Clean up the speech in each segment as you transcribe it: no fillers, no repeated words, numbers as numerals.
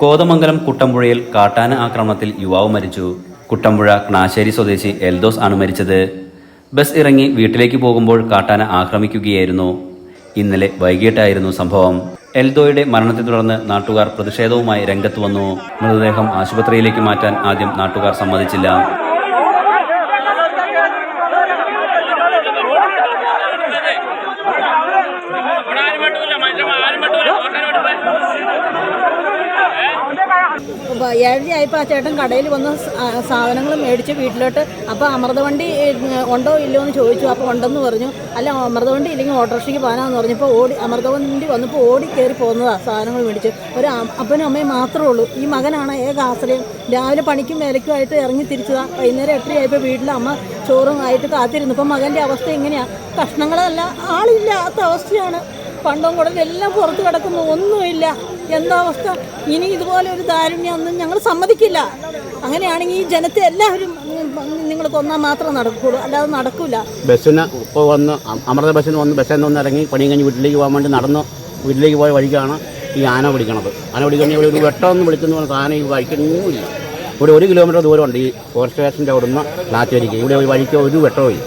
കോതമംഗലം കുട്ടമ്പുഴയിൽ കാട്ടാന ആക്രമണത്തിൽ യുവാവ് മരിച്ചു. കുട്ടമ്പുഴ ക്നാശ്ശേരി സ്വദേശി എൽദോസ് ആണ് മരിച്ചത്. ബസ് ഇറങ്ങി വീട്ടിലേക്ക് പോകുമ്പോൾ കാട്ടാന ആക്രമിക്കുകയായിരുന്നു. ഇന്നലെ വൈകിട്ടായിരുന്നു സംഭവം. എൽദോയുടെ മരണത്തെ തുടർന്ന് നാട്ടുകാർ പ്രതിഷേധവുമായി രംഗത്ത് വന്നു. മൃതദേഹം ആശുപത്രിയിലേക്ക് മാറ്റാൻ ആദ്യം നാട്ടുകാർ സമ്മതിച്ചില്ല. ഏഴരയായപ്പോൾ ആ ചേട്ടൻ കടയിൽ വന്ന് സാധനങ്ങൾ മേടിച്ച് വീട്ടിലോട്ട്. അപ്പോൾ അമൃതവണ്ടി ഉണ്ടോ ഇല്ലയോ എന്ന് ചോദിച്ചു. അപ്പോൾ ഉണ്ടെന്ന് പറഞ്ഞു. അല്ല, അമൃതവണ്ടി ഇല്ലെങ്കിൽ ഓട്ടോറിക്ഷയ്ക്ക് പോകാനാന്ന് പറഞ്ഞപ്പോൾ അമൃതവണ്ടി വന്നപ്പോൾ ഓടി കയറി പോകുന്നതാണ് സാധനങ്ങൾ മേടിച്ച്. ഒരു അപ്പനും അമ്മയും മാത്രമേ ഉള്ളൂ. ഈ മകനാണ് ഏക ആശ്രയം. രാവിലെ പണിക്കും വേലയ്ക്കുമായിട്ട് ഇറങ്ങി തിരിച്ചതാണ്. വൈകുന്നേരം 8:30 വീട്ടിൽ അമ്മ ചോറും ആയിട്ട് കാത്തിരുന്നു. ഇപ്പം മകൻ്റെ അവസ്ഥ എങ്ങനെയാണ്? കഷ്ണങ്ങളല്ല, ആളില്ലാത്ത അവസ്ഥയാണ്. പണ്ടും കൂടെ എല്ലാം പുറത്ത് കിടക്കുന്നു, ഒന്നുമില്ല. എന്താ അവസ്ഥ? ഇനി ഇതുപോലെ ഒരു ദാരുണ്യമൊന്നും ഞങ്ങൾ സമ്മതിക്കില്ല. അങ്ങനെയാണെങ്കിൽ ഈ ജനത്തെ എല്ലാവരും നിങ്ങൾ കൊന്നാൽ മാത്രമേ നടക്കുകയുള്ളൂ, അല്ലാതെ നടക്കില്ല. ബസ്സിന് ഇപ്പോൾ വന്ന് അമൃത ബസ്സിന് വന്ന് ബസ്സിൽ നിന്ന് ഇറങ്ങി പണിയും കഴിഞ്ഞ് വീട്ടിലേക്ക് പോകാൻ വേണ്ടി നടന്ന് വീട്ടിലേക്ക് പോയ വഴിക്കാണ് ഈ ആന പിടിക്കണത്. ആന പിടിക്കണമെങ്കിൽ ഇവിടെ ഒരു വെട്ടമൊന്നും വിളിച്ചെന്ന് പറഞ്ഞാൽ ആന ഈ വഴിക്കൊന്നുമില്ല. ഇവിടെ 1 കിലോമീറ്റർ ദൂരമുണ്ട് ഈ ഫോറസ്റ്റ് സ്റ്റേഷൻ്റെ അവിടുന്ന് ക്ലാച്ചേരിക്ക്. ഇവിടെ ഒരു വഴിക്ക് ഒരു വെട്ടവും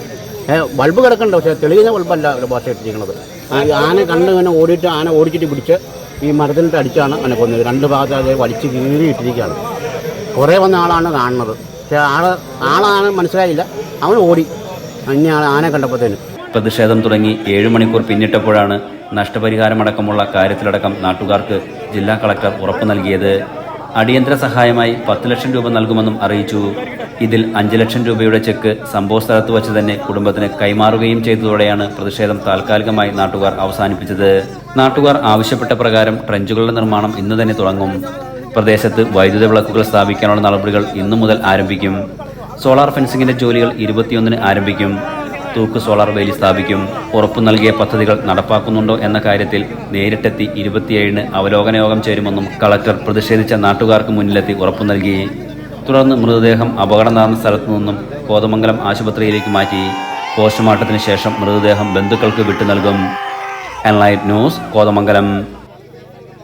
ബൾബ് കിടക്കണ്ട, പക്ഷേ തെളിയുന്ന ബൾബല്ല ഇവിടെ ഭാഷ ഇട്ടിരിക്കുന്നത്. ആന കണ്ണ് ഇങ്ങനെ ഓടിയിട്ട് ആന ഓടിച്ചിട്ട് പിടിച്ച് ഈ മരത്തിനിട്ട് അടിച്ചാണ് അവനെ കൊന്നത്. 2 ഭാഗത്ത് അത് വലിച്ച് കീറി ഇട്ടിരിക്കുകയാണ്. കുറേ വന്ന ആളാണ് കാണുന്നത്, പക്ഷേ ആളാണ് മനസ്സിലായില്ല. അവൻ ഓടി അന്യ ആനെ കണ്ടപ്പോഴത്തേനും. പ്രതിഷേധം തുടങ്ങി 7 മണിക്കൂർ പിന്നിട്ടപ്പോഴാണ് നഷ്ടപരിഹാരമടക്കമുള്ള കാര്യത്തിലടക്കം നാട്ടുകാർക്ക് ജില്ലാ കളക്ടർ ഉറപ്പു നൽകിയത്. അടിയന്തര സഹായമായി 10 ലക്ഷം രൂപ നൽകുമെന്നും അറിയിച്ചു. ഇതിൽ 5 ലക്ഷം രൂപയുടെ ചെക്ക് സംഭവ സ്ഥലത്ത് വച്ച് തന്നെ കുടുംബത്തിന് കൈമാറുകയും ചെയ്തതോടെയാണ് പ്രതിഷേധം താൽക്കാലികമായി നാട്ടുകാർ അവസാനിപ്പിച്ചത്. നാട്ടുകാർ ആവശ്യപ്പെട്ട പ്രകാരം ട്രെഞ്ചുകളുടെ നിർമ്മാണം ഇന്ന് തന്നെ തുടങ്ങും. പ്രദേശത്ത് വൈദ്യുത വിളക്കുകൾ സ്ഥാപിക്കാനുള്ള നടപടികൾ ഇന്നു മുതൽ ആരംഭിക്കും. സോളാർ ഫെൻസിംഗിന്റെ ജോലികൾ 21-ന് ആരംഭിക്കും. തൂക്ക് സോളാർ വേലി സ്ഥാപിക്കും. ഉറപ്പു നൽകിയ പദ്ധതികൾ നടപ്പാക്കുന്നുണ്ടോ എന്ന കാര്യത്തിൽ നേരിട്ടെത്തി 27-ന് അവലോകന യോഗം ചേരുമെന്നും കളക്ടർ പ്രതിഷേധിച്ച നാട്ടുകാർക്ക് മുന്നിലെത്തി ഉറപ്പു നൽകി. തുടർന്ന് മൃതദേഹം അപകടം നടന്ന സ്ഥലത്തു നിന്നും കോതമംഗലം ആശുപത്രിയിലേക്ക് മാറ്റി. പോസ്റ്റ്മോർട്ടത്തിന് ശേഷം മൃതദേഹം ബന്ധുക്കൾക്ക് വിട്ടു നൽകും. Enlight news, Kothamangalam.